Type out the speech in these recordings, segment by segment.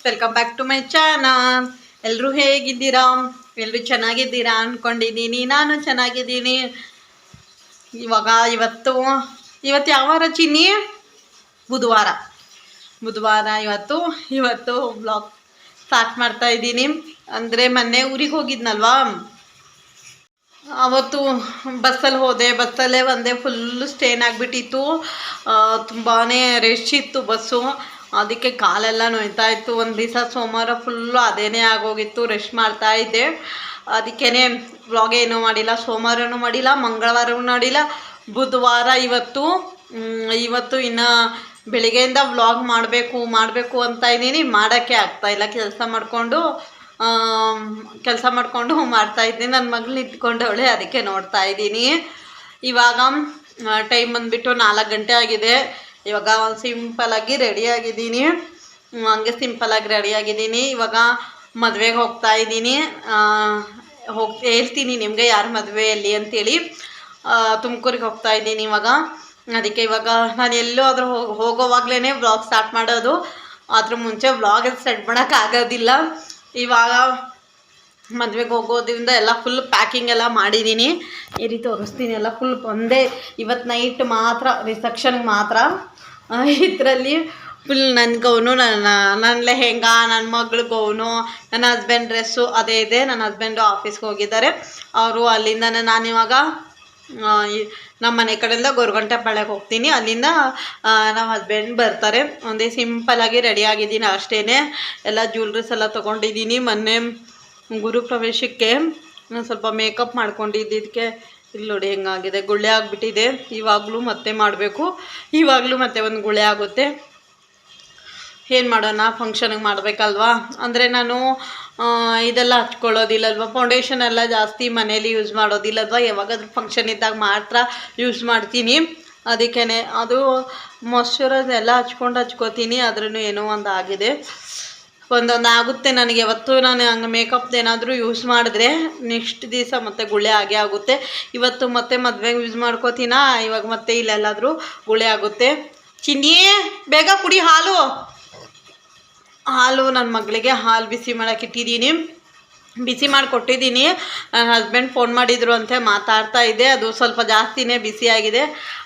Welcome back to my channel. ಎಲ್ಲರೂ ಹೇಗಿದ್ದೀರಾ? ಎಲ್ಲರೂ ಚೆನ್ನಾಗಿದ್ದೀರಾ ಅಂದ್ಕೊಂಡಿದ್ದೀನಿ. ನಾನು ಚೆನ್ನಾಗಿದ್ದೀನಿ. ಇವತ್ತು ಯಾವ ವಾರ ಚಿನ್ನಿ? ಬುಧವಾರ ಇವತ್ತು ಬ್ಲಾಗ್ ಸ್ಟಾರ್ಟ್ ಮಾಡ್ತಾ ಇದ್ದೀನಿ. ಅಂದರೆ ಮೊನ್ನೆ ಊರಿಗೆ ಹೋಗಿದ್ನಲ್ವಾ, ಅವತ್ತು ಬಸ್ಸಲ್ಲಿ ಹೋದೆ. ಬಸ್ಸಲ್ಲೇ ಒಂದೇ ಫುಲ್ಲು ಸ್ಟೇನ್ ಆಗಿಬಿಟ್ಟಿತ್ತು. ತುಂಬಾ ರಶ್ ಇತ್ತು ಬಸ್ಸು. ಅದಕ್ಕೆ ಕಾಲೆಲ್ಲ ನೋಯ್ತಾ ಇತ್ತು. ಒಂದು ದಿವಸ ಸೋಮವಾರ ಫುಲ್ಲು ಅದೇನೇ ಆಗೋಗಿತ್ತು. ರೆಸ್ಟ್ ಮಾಡ್ತಾ ಇದ್ದೆ. ಅದಕ್ಕೇ ವ್ಲಾಗ್ ಏನೂ ಮಾಡಿಲ್ಲ. ಸೋಮವಾರನೂ ಮಾಡಿಲ್ಲ, ಮಂಗಳವಾರನೂ ಮಾಡಿಲ್ಲ. ಬುಧವಾರ ಇವತ್ತು ಇನ್ನು ಬೆಳಿಗ್ಗೆಯಿಂದ ವ್ಲಾಗ್ ಮಾಡಬೇಕು ಅಂತ ಇದ್ದೀನಿ. ಮಾಡೋಕ್ಕೆ ಆಗ್ತಾಯಿಲ್ಲ. ಕೆಲಸ ಮಾಡಿಕೊಂಡು ಮಾಡ್ತಾಯಿದ್ದೀನಿ. ನನ್ನ ಮಗಳು ಇಟ್ಕೊಂಡವಳೆ, ಅದಕ್ಕೆ ನೋಡ್ತಾ ಇದ್ದೀನಿ. ಇವಾಗ ಟೈಮ್ ಬಂದುಬಿಟ್ಟು 4 ಗಂಟೆ ಆಗಿದೆ. ಇವಾಗ ಒಂದು ಸಿಂಪಲಾಗಿ ರೆಡಿಯಾಗಿದ್ದೀನಿ. ಇವಾಗ ಮದುವೆಗೆ ಹೋಗ್ತಾ ಇದ್ದೀನಿ. ಹೇಳ್ತೀನಿ ನಿಮಗೆ ಯಾರು ಮದುವೆಯಲ್ಲಿ ಅಂತೇಳಿ. ತುಮಕೂರಿಗೆ ಹೋಗ್ತಾ ಇದ್ದೀನಿ ಇವಾಗ. ಅದಕ್ಕೆ ಇವಾಗ ನಾನು ಎಲ್ಲಾದರೂ ಹೋಗೋವಾಗಲೇ ವ್ಲಾಗ್ ಸ್ಟಾರ್ಟ್ ಮಾಡೋದು. ಅದ್ರ ಮುಂಚೆ ವ್ಲಾಗ್ ಸ್ಟಾರ್ಟ್ ಮಾಡೋಕ್ಕಾಗೋದಿಲ್ಲ. ಇವಾಗ ಮದುವೆಗೆ ಹೋಗೋದ್ರಿಂದ ಎಲ್ಲ ಫುಲ್ ಪ್ಯಾಕಿಂಗ್ ಎಲ್ಲ ಮಾಡಿದ್ದೀನಿ. ಈ ರೀತಿ ತೋರಿಸ್ತೀನಿ. ಎಲ್ಲ ಫುಲ್ ಒಂದೇ ಇವತ್ತು ನೈಟ್ ಮಾತ್ರ ರಿಸೆಪ್ಷನ್ಗೆ ಮಾತ್ರ. ಇದರಲ್ಲಿ ಫುಲ್ ನನ್ನ ಗೌನು, ನನ್ನ ಲೆಹೆಂಗಾ, ನನ್ನ ಮಗಳ ಗೌನು, ನನ್ನ ಹಸ್ಬೆಂಡ್ ಡ್ರೆಸ್ಸು ಅದೇ ಇದೆ. ನನ್ನ ಹಸ್ಬೆಂಡು ಆಫೀಸ್ಗೆ ಹೋಗಿದ್ದಾರೆ. ಅವರು ಅಲ್ಲಿಂದ ನಾನಿವಾಗ ನಮ್ಮ ಮನೆ ಕಡೆಯಿಂದ ಗೊರಗುಂಟೆಪಾಳ್ಯಕ್ಕೆ ಹೋಗ್ತೀನಿ. ಅಲ್ಲಿಂದ ನಮ್ಮ ಹಸ್ಬೆಂಡ್ ಬರ್ತಾರೆ. ಒಂದೇ ಸಿಂಪಲ್ಲಾಗಿ ರೆಡಿಯಾಗಿದ್ದೀನಿ ಅಷ್ಟೇ. ಎಲ್ಲ ಜ್ಯುವೆಲ್ರೀಸ್ ಎಲ್ಲ ತೊಗೊಂಡಿದ್ದೀನಿ. ಮೊನ್ನೆ ಗುರು ಪ್ರವೇಶಕ್ಕೆ ಸ್ವಲ್ಪ ಮೇಕಪ್ ಮಾಡ್ಕೊಂಡಿದ್ದಕ್ಕೆ ಇಲ್ಲಿ ನೋಡಿ ಹೆಂಗಾಗಿದೆ, ಗುಳ್ಳೆ ಆಗಿಬಿಟ್ಟಿದೆ. ಇವಾಗಲೂ ಮತ್ತೆ ಮಾಡಬೇಕು. ಮತ್ತೆ ಒಂದು ಗುಳ್ಳೆ ಆಗುತ್ತೆ. ಏನು ಮಾಡೋಣ, ಫಂಕ್ಷನಿಗೆ ಮಾಡಬೇಕಲ್ವಾ. ಅಂದರೆ ನಾನು ಇದೆಲ್ಲ ಹಚ್ಕೊಳ್ಳೋದಿಲ್ಲಲ್ವ, ಫೌಂಡೇಶನ್ ಎಲ್ಲ ಜಾಸ್ತಿ ಮನೇಲಿ ಯೂಸ್ ಮಾಡೋದಿಲ್ಲಲ್ವ. ಯಾವಾಗಾದ್ರೂ ಫಂಕ್ಷನ್ ಇದ್ದಾಗ ಮಾತ್ರ ಯೂಸ್ ಮಾಡ್ತೀನಿ. ಅದಕ್ಕೇ ಅದು ಮಾಯ್ಶ್ಚರೈಸ್ ಎಲ್ಲ ಹಚ್ಕೋತೀನಿ. ಆದ್ರೂ ಏನೋ ಒಂದು ಆಗಿದೆ, ಒಂದೊಂದು ಆಗುತ್ತೆ ನನಗೆ. ಯಾವತ್ತು ನಾನು ಹಂಗೆ ಮೇಕಪ್ ಏನಾದರೂ ಯೂಸ್ ಮಾಡಿದ್ರೆ ನೆಕ್ಸ್ಟ್ ದಿವಸ ಮತ್ತೆ ಗುಳ್ಳೆ ಆಗೇ ಆಗುತ್ತೆ. ಇವತ್ತು ಮತ್ತೆ ಮದುವೆಗೆ ಯೂಸ್ ಮಾಡ್ಕೋತೀನಾ, ಇವಾಗ ಮತ್ತೆ ಇಲ್ಲೆಲ್ಲಾದರೂ ಗುಳ್ಳೆ ಆಗುತ್ತೆ. ಚಿನ್ನಿ ಬೇಗ ಕುಡಿ ಹಾಲು. ನನ್ನ ಮಗಳಿಗೆ ಹಾಲು ಬಿಸಿ ಮಾಡೋಕೆ ಇಟ್ಟಿದ್ದೀನಿ. ಬಿಸಿ ಮಾಡಿ ಕೊಟ್ಟಿದ್ದೀನಿ. ನನ್ನ ಹಸ್ಬೆಂಡ್ ಫೋನ್ ಮಾಡಿದ್ರು ಅಂತೆ, ಮಾತಾಡ್ತಾ ಇದ್ದೆ. ಅದು ಸ್ವಲ್ಪ ಜಾಸ್ತಿನೇ ಬಿಸಿಯಾಗಿದೆ.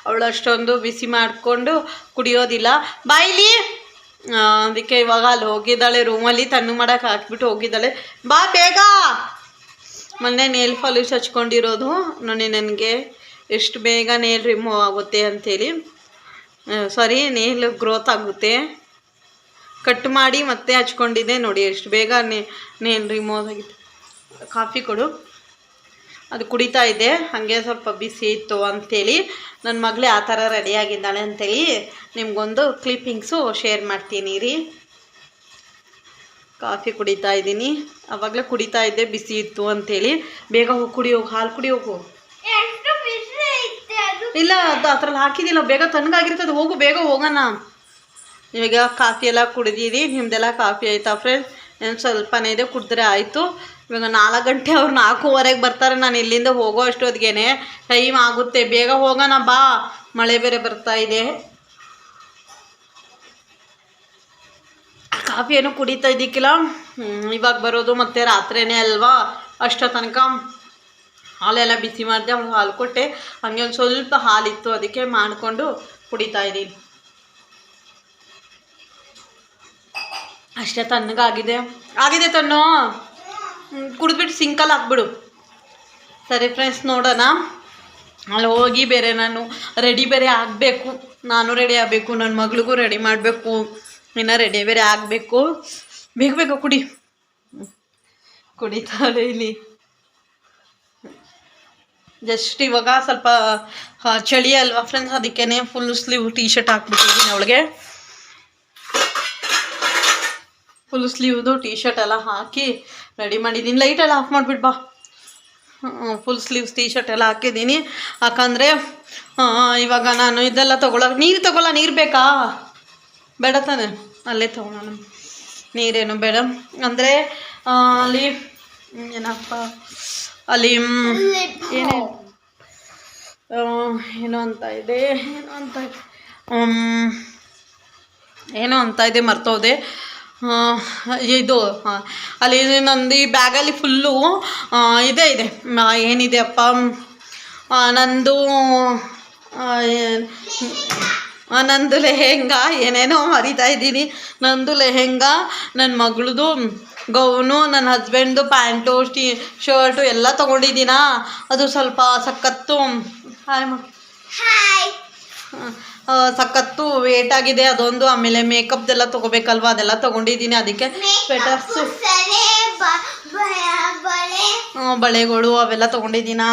ಅವಳು ಅಷ್ಟೊಂದು ಬಿಸಿ ಮಾಡಿಕೊಂಡು ಕುಡಿಯೋದಿಲ್ಲ. ಬಾಯಿಲಿ. ಅದಕ್ಕೆ ಇವಾಗ ಅಲ್ಲಿ ಹೋಗಿದ್ದಾಳೆ, ರೂಮಲ್ಲಿ ತಣ್ಣಗೆ ಮಾಡೋಕೆ ಹಾಕ್ಬಿಟ್ಟು ಹೋಗಿದ್ದಾಳೆ. ಬಾ ಬೇಗ. ಮೊನ್ನೆ ನೇಲ್ ಪಾಲಿಶ್ ಹಚ್ಕೊಂಡಿರೋದು ನೋಡಿ, ನನಗೆ ಎಷ್ಟು ಬೇಗ ನೇಲ್ ರಿಮೂವ್ ಆಗುತ್ತೆ ಅಂಥೇಳಿ. ನೇಲ್ ಗ್ರೋತ್ ಆಗುತ್ತೆ. ಕಟ್ ಮಾಡಿ ಮತ್ತೆ ಹಚ್ಕೊಂಡಿದ್ದೆ ನೋಡಿ, ಎಷ್ಟು ಬೇಗ ನೇಲ್ ರಿಮೂವ್ ಆಗಿದೆ. ಕಾಫಿ ಕೊಡು. ಅದು ಕುಡಿತಾ ಇದ್ದೆ, ಹಾಗೆ ಸ್ವಲ್ಪ ಬಿಸಿ ಇತ್ತು ಅಂಥೇಳಿ. ನನ್ನ ಮಗಳೇ ಆ ಥರ ರೆಡಿಯಾಗಿದ್ದಾಳೆ ಅಂಥೇಳಿ ನಿಮಗೊಂದು ಕ್ಲಿಪ್ಪಿಂಗ್ಸು ಶೇರ್ ಮಾಡ್ತೀನಿ ರೀ. ಕಾಫಿ ಕುಡಿತಾ ಇದ್ದೀನಿ. ಆವಾಗಲೇ ಕುಡಿತಾ ಇದ್ದೆ, ಬಿಸಿ ಇತ್ತು ಅಂಥೇಳಿ. ಬೇಗ ಹೋಗಿ ಕುಡಿ, ಹೋಗಿ ಹಾಲು ಕುಡಿ ಹೋಗು. ಇಲ್ಲ, ಅದು ಆ ಥರಲ್ಲಿ ಹಾಕಿದ್ದಿಲ್ಲ, ಬೇಗ ತಣ್ಣಗಾಗಿರ್ತದೆ. ಹೋಗು, ಬೇಗ ಹೋಗೋಣ. ಇವಾಗ ಕಾಫಿ ಎಲ್ಲ ಕುಡಿದೀರಿ. ನಿಮ್ಮದೆಲ್ಲ ಕಾಫಿ ಆಯಿತಾ ಫ್ರೆಂಡ್ಸ್? ಏನು ಸ್ವಲ್ಪನೇ ಇದೆ, ಕುಡಿದ್ರೆ ಆಯಿತು. ಇವಾಗ 4 ಗಂಟೆ, ಅವ್ರು 4:15ಗೆ ಬರ್ತಾರೆ. ನಾನು ಇಲ್ಲಿಂದ ಹೋಗೋ ಅಷ್ಟೊತ್ತಿಗೆ ಟೈಮ್ ಆಗುತ್ತೆ. ಬೇಗ ಹೋಗೋಣ ಬಾ, ಮಳೆ ಬೇರೆ ಬರ್ತಾ ಇದೆ. ಕಾಫಿ ಏನೋ ಕುಡಿತಾ ಇದ್ದಕ್ಕಿಲ್ಲ. ಇವಾಗ ಬರೋದು ಮತ್ತೆ ರಾತ್ರಿನೇ ಅಲ್ವಾ, ಅಷ್ಟೋ ತನಕ ಹಾಲೆಲ್ಲ ಬಿಸಿ ಮಾಡಿದೆ. ಅವ್ಳು ಹಾಲು ಕೊಟ್ಟೆ, ಹಾಗೆ ಒಂದು ಸ್ವಲ್ಪ ಹಾಲಿತ್ತು, ಅದಕ್ಕೆ ಮಾಡಿಕೊಂಡು ಕುಡಿತಾ ಇದ್ದೀನಿ. ಅಷ್ಟೇ, ತಣ್ಣಗಾಗಿದೆ ತಣ್ಣು. ಕುಡಿದ್ಬಿಟ್ಟು ಸಿಂಕಲ್ಲಿ ಹಾಕ್ಬಿಡು. ಸರಿ ಫ್ರೆಂಡ್ಸ್, ನೋಡೋಣ. ಅಲ್ಲಿ ಹೋಗಿ ಬೇರೆ ನಾನು ರೆಡಿ ಬೇರೆ ಆಗಬೇಕು. ನಾನು ರೆಡಿ ಆಗಬೇಕು, ನನ್ನ ಮಗಳಿಗೂ ರೆಡಿ ಮಾಡಬೇಕು. ಇನ್ನು ರೆಡಿ ಬೇರೆ ಆಗಬೇಕು. ಬೇಗ ಕುಡಿತಾಳೆ ಇಲ್ಲಿ. ಜಸ್ಟ್ ಇವಾಗ ಸ್ವಲ್ಪ ಚಳಿ ಅಲ್ವಾ ಫ್ರೆಂಡ್ಸ್, ಅದಕ್ಕೇ ಫುಲ್ ಸ್ಲೀವ್ ಟೀ ಶರ್ಟ್ ಹಾಕ್ಬಿಟ್ಟಿದ್ದೀನಿ ಅವಳಿಗೆ. ಫುಲ್ ಸ್ಲೀವ್ದು ಟೀ ಶರ್ಟ್ ಎಲ್ಲ ಹಾಕಿ ರೆಡಿ ಮಾಡಿದ್ದೀನಿ. ಲೈಟೆಲ್ಲ ಆಫ್ ಮಾಡಿಬಿಟ್ಟು ಬಾ. ಫುಲ್ ಸ್ಲೀವ್ಸ್ ಟೀ ಶರ್ಟ್ ಎಲ್ಲ ಹಾಕಿದ್ದೀನಿ. ಯಾಕಂದರೆ ಇವಾಗ ನಾನು ಇದೆಲ್ಲ ನೀರು ಬೇಕಾ? ಬೇಡ ತಾನೆ, ಅಲ್ಲೇ ತೊಗೊಳ್ಳೋಣ. ನೀರೇನು ಬೇಡ. ಅಂದರೆ ಅಲ್ಲಿ ಏನಪ್ಪ, ಅಲ್ಲಿ ಏನೋ ಅಂತ ಇದೆ ಮರ್ತೋದೆ. ಇದು ಅಲ್ಲಿ ನಂದು ಈ ಬ್ಯಾಗಲ್ಲಿ ಫುಲ್ಲು ಇದೆ ಇದೆ ಏನಿದೆ ಅಪ್ಪ ನಂದು ನಂದು ಲೆಹೆಂಗಾ ಏನೇನೋ ಮರಿತಾ ಇದ್ದೀನಿ. ನಂದು ಲೆಹೆಂಗಾ, ನನ್ನ ಮಗಳದು ಗೌನು, ನನ್ನ ಹಸ್ಬೆಂಡ್ದು ಪ್ಯಾಂಟು ಶರ್ಟು ಎಲ್ಲ ತೊಗೊಂಡಿದ್ದೀನಾ. ಅದು ಸ್ವಲ್ಪ ಸಖತ್ತು ಸಖತ್ತು ವೇಟ್ ಆಗಿದೆ ಅದೊಂದು. ಆಮೇಲೆ ಮೇಕಪ್ದೆಲ್ಲ ತೊಗೋಬೇಕಲ್ವ, ಅದೆಲ್ಲ ತೊಗೊಂಡಿದ್ದೀನಿ. ಅದಕ್ಕೆ ಸ್ವೆಟರ್ಸು ಬಳೆಗಳು ಅವೆಲ್ಲ ತೊಗೊಂಡಿದ್ದೀನಾ.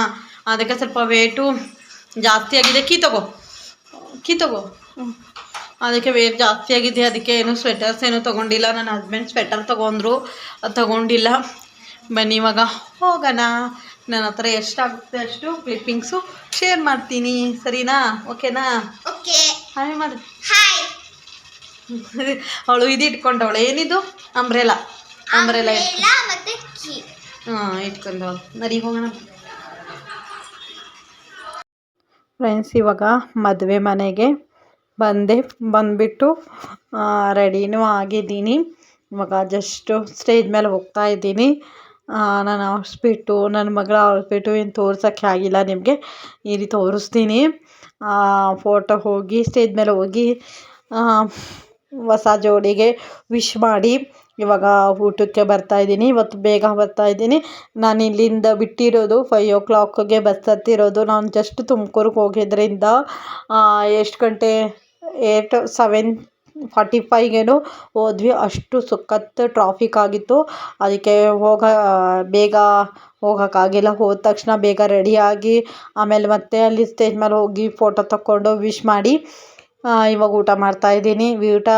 ಅದಕ್ಕೆ ಸ್ವಲ್ಪ ವೇಟು ಜಾಸ್ತಿ ಆಗಿದೆ. ಕೀ ತಗೋ ಅದಕ್ಕೆ ವೇಟ್ ಜಾಸ್ತಿ ಆಗಿದೆ. ಅದಕ್ಕೆ ಏನು ಸ್ವೆಟರ್ಸ್ ಏನು ತೊಗೊಂಡಿಲ್ಲ. ನನ್ನ ಹಸ್ಬೆಂಡ್ ಸ್ವೆಟರ್ ತೊಗೊಂಡ್ರು, ಅದು ತೊಗೊಂಡಿಲ್ಲ. ಬನ್ನಿ ಇವಾಗ ಹೋಗೋಣ. ನನ್ನ ಹತ್ರ ಎಷ್ಟಾಗುತ್ತೆ ಅಷ್ಟು ಕ್ಲಿಪ್ಪಿಂಗ್ಸು ಶೇರ್ ಮಾಡ್ತೀನಿ, ಸರಿನಾ? ಓಕೆನಾ? ಹಾಯ್ ಮಾಡಿ. ಅವಳು ಇದು ಇಟ್ಕೊಂಡವಳು, ಏನಿದು ಅಂಬ್ರೆಲಾ ಇಟ್ಕೊಂಡವಳು. ನಡಿ ಹೋಗೋಣ ಫ್ರೆಂಡ್ಸ್. ಇವಾಗ ಮದುವೆ ಮನೆಗೆ ಬಂದುಬಿಟ್ಟು ರೆಡಿನೂ ಆಗಿದ್ದೀನಿ. ಇವಾಗ ಜಸ್ಟು ಸ್ಟೇಜ್ ಮೇಲೆ ಹೋಗ್ತಾ ಇದ್ದೀನಿ. ನಾನು ಔಟ್ಫಿಟ್ಟು, ನನ್ನ ಮಗಳ ಔಟ್ಫಿಟ್ಟು ಏನು ತೋರ್ಸೋಕ್ಕೆ ಆಗಿಲ್ಲ ನಿಮಗೆ. ಈ ರೀತಿ ತೋರಿಸ್ತೀನಿ. ಫೋಟೋ ಹೋಗಿ ಸ್ಟೇಜ್ ಮೇಲೆ ಹೋಗಿ ಹೊಸ ಜೋಡಿಗೆ ವಿಶ್ ಮಾಡಿ ಇವಾಗ ಊಟಕ್ಕೆ ಬರ್ತಾಯಿದ್ದೀನಿ. ಇವತ್ತು ಬೇಗ ಬರ್ತಾಯಿದ್ದೀನಿ. ನಾನು ಇಲ್ಲಿಂದ ಬಿಟ್ಟಿರೋದು 5 o'clockಗೆ ಬಸ್ ಹತ್ತಿರೋದು. ನಾನು ಜಸ್ಟ್ ತುಮಕೂರಿಗೆ ಹೋಗಿದ್ದರಿಂದ ಎಷ್ಟು ಗಂಟೆ 7:45ಗೇನೋ ಹೋದ್ವಿ. ಅಷ್ಟು ಸಖತ್ತು ಟ್ರಾಫಿಕ್ ಆಗಿತ್ತು. ಅದಕ್ಕೆ ಬೇಗ ಹೋಗೋಕ್ಕಾಗಿಲ್ಲ. ಹೋದ ತಕ್ಷಣ ಬೇಗ ರೆಡಿಯಾಗಿ ಆಮೇಲೆ ಮತ್ತೆ ಅಲ್ಲಿ ಸ್ಟೇಜ್ ಮೇಲೆ ಹೋಗಿ ಫೋಟೋ ತಕ್ಕೊಂಡು ವಿಶ್ ಮಾಡಿ ಇವಾಗ ಊಟ ಮಾಡ್ತಾಯಿದ್ದೀನಿ. ಊಟ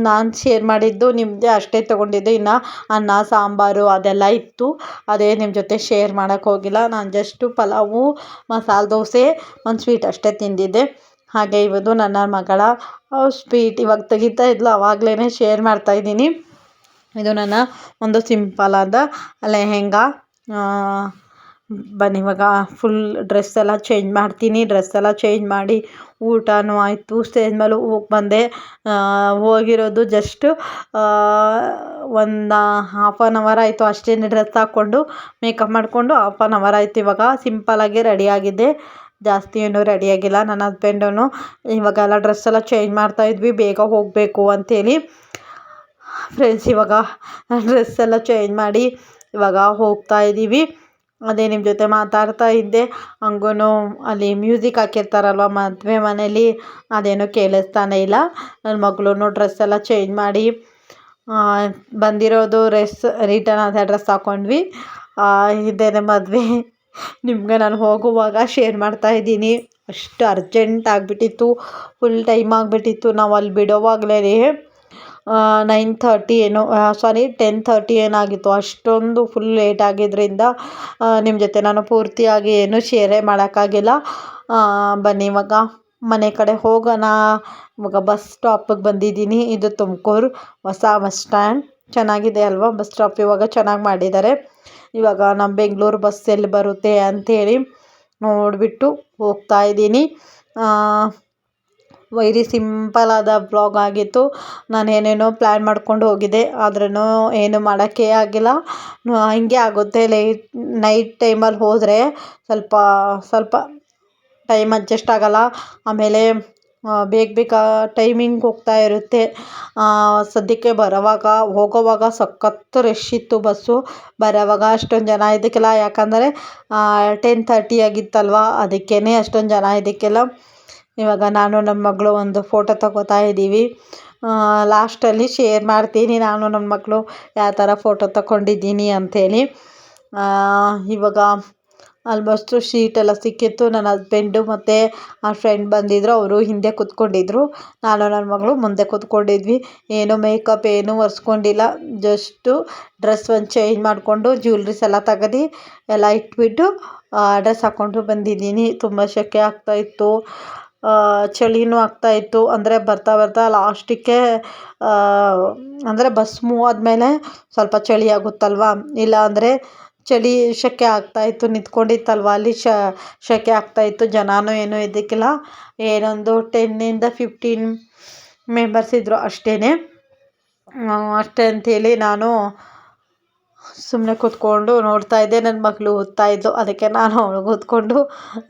ನಾನು ಶೇರ್ ಮಾಡಿದ್ದು ನಿಮ್ಮದೇ ಅಷ್ಟೇ ತೊಗೊಂಡಿದ್ದೆ. ಇನ್ನು ಅನ್ನ ಸಾಂಬಾರು ಅದೆಲ್ಲ ಇತ್ತು, ಅದೇ ನಿಮ್ಮ ಜೊತೆ ಶೇರ್ ಮಾಡೋಕ್ಕೆ ಹೋಗಿಲ್ಲ. ನಾನು ಜಸ್ಟು ಪಲಾವು, ಮಸಾಲೆ ದೋಸೆ, ಒಂದು ಸ್ವೀಟ್ ಅಷ್ಟೇ ತಿಂದಿದ್ದೆ. ಹಾಗೆ ಇವತ್ತು ನನ್ನ ಮಗಳ ಸ್ವೀಟ್ ಇವಾಗ ತೆಗಿತಾ ಇದ್ಲು, ಆವಾಗಲೇ ಶೇರ್ ಮಾಡ್ತಾಯಿದ್ದೀನಿ. ಇದು ನನ್ನ ಒಂದು ಸಿಂಪಲಾದ ಲೆಹೆಂಗಾ. ಬನ್ನಿ ಇವಾಗ ಫುಲ್ ಡ್ರೆಸ್ ಎಲ್ಲ ಚೇಂಜ್ ಮಾಡ್ತೀನಿ. ಡ್ರೆಸ್ ಎಲ್ಲ ಚೇಂಜ್ ಮಾಡಿ ಊಟನೂ ಆಯಿತು. ಸ್ಟೇಜ್ ಮೇಲೆ ಹೋಗಿ ಬಂದೆ. ಹೋಗಿರೋದು ಜಸ್ಟು ಒಂದು 1/2 ಆಯಿತು ಅಷ್ಟೇ. ಡ್ರೆಸ್ ಹಾಕ್ಕೊಂಡು ಮೇಕಪ್ ಮಾಡಿಕೊಂಡು 1/2 ಆಯಿತು. ಇವಾಗ ಸಿಂಪಲಾಗಿ ರೆಡಿಯಾಗಿದ್ದೆ, ಜಾಸ್ತಿ ಏನೂ ರೆಡಿಯಾಗಿಲ್ಲ. ನನ್ನ ಹಸ್ಬೆಂಡೂ ಇವಾಗೆಲ್ಲ ಡ್ರೆಸ್ ಎಲ್ಲ ಚೇಂಜ್ ಮಾಡ್ತಾಯಿದ್ವಿ, ಬೇಗ ಹೋಗಬೇಕು ಅಂಥೇಳಿ. ಫ್ರೆಂಡ್ಸ್ ಇವಾಗ ಡ್ರೆಸ್ ಎಲ್ಲ ಚೇಂಜ್ ಮಾಡಿ ಇವಾಗ ಹೋಗ್ತಾ ಇದ್ದೀವಿ. ಅದೇ ನಿಮ್ಮ ಜೊತೆ ಮಾತಾಡ್ತಾ ಇದ್ದೆ. ಹಂಗೂ ಅಲ್ಲಿ ಮ್ಯೂಸಿಕ್ ಹಾಕಿರ್ತಾರಲ್ವ ಮದುವೆ ಮನೇಲಿ, ಅದೇನೂ ಕೇಳಿಸ್ತಾನೆ ಇಲ್ಲ. ನನ್ನ ಮಗಳೂ ಡ್ರೆಸ್ ಎಲ್ಲ ಚೇಂಜ್ ಮಾಡಿ ಬಂದಿರೋದು ರಿಟರ್ನ್ ಅದೇ ಡ್ರೆಸ್ ಹಾಕ್ಕೊಂಡ್ವಿ. ಇದೇನೆ ಮದುವೆ. ನಿಮಗೆ ನಾನು ಹೋಗುವಾಗ ಶೇರ್ ಮಾಡ್ತಾಯಿದ್ದೀನಿ. ಅಷ್ಟು ಅರ್ಜೆಂಟ್ ಆಗಿಬಿಟ್ಟಿತ್ತು, ಫುಲ್ ಟೈಮ್ ಆಗಿಬಿಟ್ಟಿತ್ತು. ನಾವು ಅಲ್ಲಿ ಬಿಡೋವಾಗಲೇ 9:30 ಏನೋ 10:30 ಏನಾಗಿತ್ತು. ಅಷ್ಟೊಂದು ಫುಲ್ ಲೇಟ್ ಆಗಿದ್ದರಿಂದ ನಿಮ್ಮ ಜೊತೆ ನಾನು ಪೂರ್ತಿಯಾಗಿ ಏನೂ ಶೇರೇ ಮಾಡೋಕ್ಕಾಗಿಲ್ಲ. ಬನ್ನಿ ಇವಾಗ ಮನೆ ಕಡೆ ಹೋಗೋಣ. ಇವಾಗ ಬಸ್ ಸ್ಟಾಪಿಗೆ ಬಂದಿದ್ದೀನಿ. ಇದು ತುಮಕೂರು ಹೊಸ ಬಸ್ ಸ್ಟ್ಯಾಂಡ್. ಚೆನ್ನಾಗಿದೆ ಅಲ್ವಾ ಬಸ್ ಸ್ಟಾಪ್? ಇವಾಗ ಚೆನ್ನಾಗಿ ಮಾಡಿದ್ದಾರೆ. ಇವಾಗ ನಮ್ಮ ಬೆಂಗಳೂರು ಬಸ್ ಎಲ್ಲಿ ಬರುತ್ತೆ ಅಂಥೇಳಿ ನೋಡಿಬಿಟ್ಟು ಹೋಗ್ತಾ ಇದ್ದೀನಿ. ವೆರಿ ಸಿಂಪಲಾದ ಬ್ಲಾಗ್ ಆಗಿತ್ತು. ನಾನು ಏನೇನೋ ಪ್ಲ್ಯಾನ್ ಮಾಡ್ಕೊಂಡು ಹೋಗಿದ್ದೆ, ಆದ್ರೂ ಏನು ಮಾಡೋಕ್ಕೆ ಆಗಿಲ್ಲ. ಹಿಂಗೆ ಆಗುತ್ತೆ ನೈಟ್ ಟೈಮಲ್ಲಿ ಹೋದರೆ ಸ್ವಲ್ಪ ಟೈಮ್ ಅಡ್ಜಸ್ಟ್ ಆಗೋಲ್ಲ. ಆಮೇಲೆ ಬೇಗ ಟೈಮಿಂಗ್ ಹೋಗ್ತಾ ಇರುತ್ತೆ. ಸದ್ಯಕ್ಕೆ ಹೋಗೋವಾಗ ಸಖತ್ತು ರಶ್ ಇತ್ತು ಬಸ್ಸು. ಬರೋವಾಗ ಅಷ್ಟೊಂದು ಜನ ಇದಕ್ಕೆಲ್ಲ, ಯಾಕಂದರೆ 10:30 ಆಗಿತ್ತಲ್ವ, ಅದಕ್ಕೇ ಅಷ್ಟೊಂದು ಜನ ಇದಕ್ಕೆಲ್ಲ. ಇವಾಗ ನಾನು ನನ್ನ ಮಗಳು ಒಂದು ಫೋಟೋ ತಗೋತಾ ಇದ್ದೀವಿ. ಲಾಸ್ಟಲ್ಲಿ ಶೇರ್ ಮಾಡ್ತೀನಿ ನಾನು ನನ್ನ ಮಗಳು ಯಾವ ಥರ ಫೋಟೋ ತಗೊಂಡಿದ್ದೀನಿ ಅಂಥೇಳಿ. ಇವಾಗ ಆಲ್ಮೋಸ್ಟು ಶೀಟೆಲ್ಲ ಸಿಕ್ಕಿತ್ತು. ನನ್ನ ಹಸ್ಬೆಂಡು ಮತ್ತು ಆ ಫ್ರೆಂಡ್ ಬಂದಿದ್ದರು, ಅವರು ಹಿಂದೆ ಕೂತ್ಕೊಂಡಿದ್ರು. ನಾನು ನನ್ನ ಮಗಳು ಮುಂದೆ ಕೂತ್ಕೊಂಡಿದ್ವಿ. ಏನು ಮೇಕಪ್ ಏನೂ ಒರೆಸ್ಕೊಂಡಿಲ್ಲ. ಜಸ್ಟು ಡ್ರೆಸ್ ಒಂದು ಚೇಂಜ್ ಮಾಡಿಕೊಂಡು ಜ್ಯುವೆಲ್ರೀಸ್ ಎಲ್ಲ ತೆಗೆದು ಎಲ್ಲ ಇಟ್ಬಿಟ್ಟು ಡ್ರೆಸ್ ಹಾಕ್ಕೊಂಡು ಬಂದಿದ್ದೀನಿ. ತುಂಬ ಸೆಕೆ ಆಗ್ತಾಯಿತ್ತು, ಚಳಿನೂ ಆಗ್ತಾಯಿತ್ತು. ಅಂದರೆ ಬರ್ತಾ ಲಾಸ್ಟಿಗೆ ಅಂದರೆ ಬಸ್ ಮೂವ್ ಆದಮೇಲೆ ಸ್ವಲ್ಪ ಚಳಿ ಆಗುತ್ತಲ್ವ, ಇಲ್ಲ ಅಂದರೆ ಸೆಕೆ ಆಗ್ತಾಯಿತ್ತು. ನಿಂತ್ಕೊಂಡಿತ್ತಲ್ವ ಅಲ್ಲಿ ಸೆಕೆ ಆಗ್ತಾಯಿತ್ತು. ಜನನೂ ಏನೂ ಇದಕ್ಕಿಲ್ಲ. ಏನೊಂದು 10 ಇಂದ 15 ಮೆಂಬರ್ಸ್ ಇದ್ದರು ಅಷ್ಟೇ. ಅಷ್ಟೇ ಅಂಥೇಳಿ ನಾನು ಸುಮ್ಮನೆ ಕೂತ್ಕೊಂಡು ನೋಡ್ತಾ ಇದ್ದೆ. ನನ್ನ ಮಗಳು ಓದ್ತಾ ಇದ್ಲು, ಅದಕ್ಕೆ ನಾನು ಅವಳಿಗೆ ಓದ್ಕೊಂಡು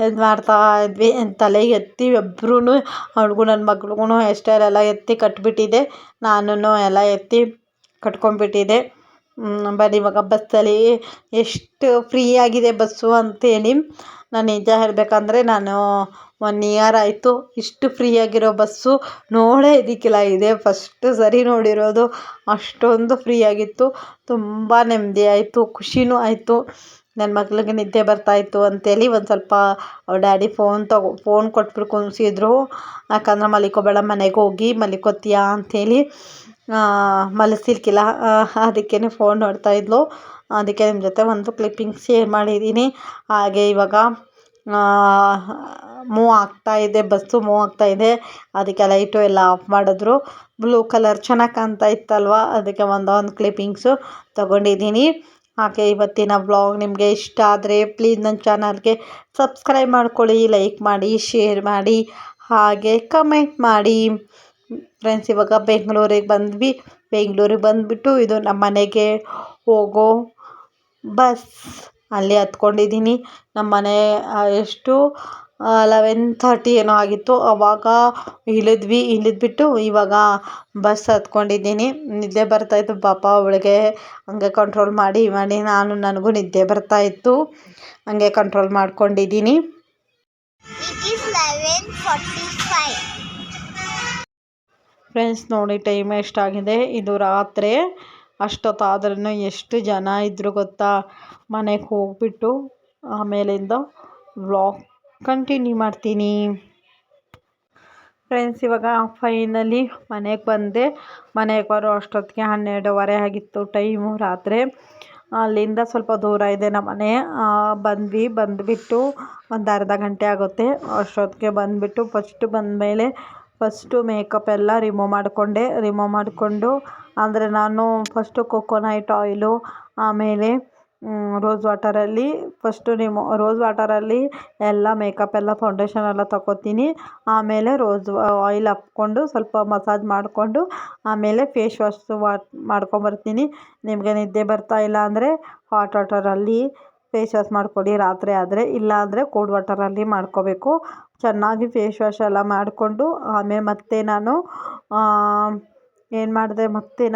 ಇದು ಮಾಡ್ತಾ ಇದ್ವಿ. ತಲೆಗೆ ಎತ್ತಿ ಇಬ್ರೂ, ಅವ್ಳಿಗೂ ನನ್ನ ಮಗಳಿಗೂ ಹೇರ್ ಸ್ಟೈಲ್ ಎಲ್ಲ ಎತ್ತಿ ಕಟ್ಬಿಟ್ಟಿದ್ದೆ. ನಾನು ಎಲ್ಲ ಎತ್ತಿ ಕಟ್ಕೊಂಡ್ಬಿಟ್ಟಿದ್ದೆ. ಬನ್ನಿ ಇವಾಗ ಬಸ್ಸಲ್ಲಿ ಎಷ್ಟು ಫ್ರೀ ಆಗಿದೆ ಬಸ್ಸು ಅಂತೇಳಿ. ನಾನು ನಿಜ ಹೇಳಬೇಕಂದ್ರೆ ನಾನು 1 ಇಯರ್ ಆಯಿತು ಇಷ್ಟು ಫ್ರೀಯಾಗಿರೋ ಬಸ್ಸು ನೋಡೇ ಇದ್ದಿಕ್ಕಿಲ್ಲ. ಇದೇ ಫಸ್ಟ್ ಸರಿ ನೋಡಿರೋದು. ಅಷ್ಟೊಂದು ಫ್ರೀಯಾಗಿತ್ತು. ತುಂಬ ನೆಮ್ಮದಿ ಆಯಿತು, ಖುಷಿನೂ ಆಯಿತು. ನನ್ನ ಮಗಳಿಗೆ ನಿದ್ದೆ ಬರ್ತಾಯಿತ್ತು ಅಂತೇಳಿ ಒಂದು ಸ್ವಲ್ಪ ಅವ್ರ ಡ್ಯಾಡಿ ಫೋನ್ ಕೊಟ್ಬಿಟ್ಟು ಕುಂದಿಸಿದ್ರು. ಯಾಕಂದ್ರೆ ಮಲಿಕೋಬೇಡ, ಮನೆಗೆ ಹೋಗಿ ಮಲಿಕೋತೀಯಾ ಅಂಥೇಳಿ. ಮಲಗಿಸಿರ್ಕಿಲ್ಲ, ಅದಕ್ಕೇ ಫೋನ್ ನೋಡ್ತಾಯಿದ್ಲು. ಅದಕ್ಕೆ ನಿಮ್ಮ ಜೊತೆ ಒಂದು ಕ್ಲಿಪ್ಪಿಂಗ್ ಶೇರ್ ಮಾಡಿದ್ದೀನಿ. ಹಾಗೆ ಇವಾಗ ಬಸ್ಸು ಮೂವ್ ಆಗ್ತಾಯಿದೆ. ಅದಕ್ಕೆ ಲೈಟು ಎಲ್ಲ ಆಫ್ ಮಾಡಿದ್ರು. ಬ್ಲೂ ಕಲರ್ ಚೆನ್ನಾಗಿ ಕಾಣ್ತಾ ಇತ್ತಲ್ವ, ಅದಕ್ಕೆ ಒಂದೊಂದು ಕ್ಲಿಪ್ಪಿಂಗ್ಸು ತೊಗೊಂಡಿದ್ದೀನಿ. ಹಾಗೆ ಇವತ್ತಿನ ವ್ಲಾಗ್ ನಿಮಗೆ ಇಷ್ಟ ಆದರೆ ಪ್ಲೀಸ್ ನನ್ನ ಚಾನಲ್ಗೆ ಸಬ್ಸ್ಕ್ರೈಬ್ ಮಾಡ್ಕೊಳ್ಳಿ, ಲೈಕ್ ಮಾಡಿ, ಶೇರ್ ಮಾಡಿ, ಹಾಗೆ ಕಮೆಂಟ್ ಮಾಡಿ. ಫ್ರೆಂಡ್ಸ್, ಇವಾಗ ಬೆಂಗಳೂರಿಗೆ ಬಂದ್ವಿ. ಬೆಂಗಳೂರಿಗೆ ಬಂದುಬಿಟ್ಟು ಇದು ನಮ್ಮ ಮನೆಗೆ ಹೋಗೋ ಬಸ್. ಅಲ್ಲಿ ಹತ್ಕೊಂಡಿದ್ದೀನಿ. ನಮ್ಮ ಮನೆ ಎಷ್ಟು 11:30 ಏನೋ ಆಗಿತ್ತು. ಆವಾಗ ಇಳಿದ್ಬಿಟ್ಟು ಇವಾಗ ಬಸ್ ಹತ್ಕೊಂಡಿದ್ದೀನಿ. ನಿದ್ದೆ ಬರ್ತಾಯಿತ್ತು ಪಾಪ ಅವಳಿಗೆ. ಹಂಗೆ ಕಂಟ್ರೋಲ್ ಮಾಡಿ ನನಗೂ ನಿದ್ದೆ ಬರ್ತಾಯಿತ್ತು. ಹಂಗೆ ಕಂಟ್ರೋಲ್ ಮಾಡ್ಕೊಂಡಿದ್ದೀನಿ. ಫ್ರೆಂಡ್ಸ್ ನೋಡಿ, ಟೈಮ್ ಎಷ್ಟಾಗಿದೆ, ಇದು ರಾತ್ರಿ. ಅಷ್ಟೊತ್ತಾದ್ರೂ ಎಷ್ಟು ಜನ ಇದ್ದರು ಗೊತ್ತಾ. ಮನೆಗೆ ಹೋಗ್ಬಿಟ್ಟು ಆಮೇಲಿಂದ ವ್ಲಾಗ್ ಕಂಟಿನ್ಯೂ ಮಾಡ್ತೀನಿ. ಫ್ರೆಂಡ್ಸ್, ಇವಾಗ ಫೈನಲಿ ಮನೆಗೆ ಬಂದೆ. ಮನೆಗೆ ಬರೋ ಅಷ್ಟೊತ್ತಿಗೆ 12:30 ಆಗಿತ್ತು ಟೈಮು, ರಾತ್ರಿ. ಅಲ್ಲಿಂದ ಸ್ವಲ್ಪ ದೂರ ಇದೆ ನಮ್ಮ ಮನೆ. ಬಂದುಬಿಟ್ಟು ಒಂದು ಅರ್ಧ ಗಂಟೆ ಆಗುತ್ತೆ. ಅಷ್ಟೊತ್ತಿಗೆ ಬಂದುಬಿಟ್ಟು ಫಸ್ಟು ಮೇಕಪ್ ಎಲ್ಲ ರಿಮೂವ್ ಮಾಡಿಕೊಂಡು ಅಂದರೆ ನಾನು ಫಸ್ಟು ಕೊಕೊನಟ್ ಆಯಿಲು, ಆಮೇಲೆ ರೋಸ್ ವಾಟರಲ್ಲಿ ಎಲ್ಲ ಮೇಕಪ್ ಎಲ್ಲ ಫೌಂಡೇಶನ್ ಎಲ್ಲ ತಗೋತೀನಿ. ಆಮೇಲೆ ರೋಸ್ ಆಯಿಲ್ ಹಾಕ್ಕೊಂಡು ಸ್ವಲ್ಪ ಮಸಾಜ್ ಮಾಡಿಕೊಂಡು ಆಮೇಲೆ ಫೇಸ್ ವಾಶ್ ಮಾಡ್ಕೊಂಬರ್ತೀನಿ. ನಿಮಗೆ ನಿದ್ದೆ ಬರ್ತಾ ಇಲ್ಲ ಅಂದರೆ ಹಾಟ್ ವಾಟರಲ್ಲಿ ಫೇಸ್ ವಾಶ್ ಮಾಡ್ಕೊಳ್ಳಿ ರಾತ್ರಿ ಆದರೆ. ಇಲ್ಲ ಅಂದರೆ ಕೋಲ್ಡ್ ವಾಟರಲ್ಲಿ ಮಾಡ್ಕೋಬೇಕು. ಚೆನ್ನಾಗಿ ಫೇಸ್ ವಾಶ್ ಎಲ್ಲ ಮಾಡಿಕೊಂಡು ಆಮೇಲೆ ಮತ್ತೆ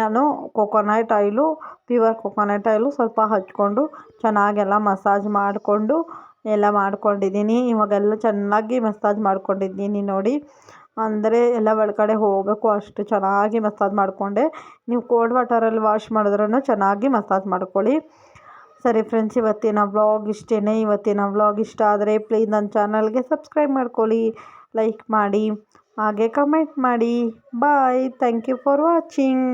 ನಾನು coconut oil, pure coconut oil ಸ್ವಲ್ಪ ಹಚ್ಕೊಂಡು ಚೆನ್ನಾಗೆಲ್ಲ ಮಸಾಜ್ ಮಾಡಿಕೊಂಡು ಎಲ್ಲ ಮಾಡ್ಕೊಂಡಿದ್ದೀನಿ. ಇವಾಗೆಲ್ಲ ಚೆನ್ನಾಗಿ ಮಸಾಜ್ ಮಾಡ್ಕೊಂಡಿದ್ದೀನಿ ನೋಡಿ. ಅಂದರೆ ಎಲ್ಲ ಒಳಗಡೆ ಹೋಗಬೇಕು ಅಷ್ಟು ಚೆನ್ನಾಗಿ ಮಸಾಜ್ ಮಾಡಿಕೊಂಡೆ. ನೀವು ಕೋಲ್ಡ್ ವಾಟರಲ್ಲಿ ವಾಶ್ ಮಾಡಿದ್ರೂ ಚೆನ್ನಾಗಿ ಮಸಾಜ್ ಮಾಡ್ಕೊಳ್ಳಿ. ಸರಿ ಫ್ರೆಂಡ್ಸ್, ಇವತ್ತಿನ ವ್ಲಾಗ್ ಇಷ್ಟೇ. ಇವತ್ತಿನ ವ್ಲಾಗ್ ಇಷ್ಟ ಆದರೆ ಪ್ಲೀಸ್ ನನ್ನ ಚಾನಲ್ಗೆ ಸಬ್ಸ್ಕ್ರೈಬ್ ಮಾಡ್ಕೊಳ್ಳಿ, ಲೈಕ್ ಮಾಡಿ, ಹಾಗೆ ಕಮೆಂಟ್ ಮಾಡಿ. Bye. Thank you for watching.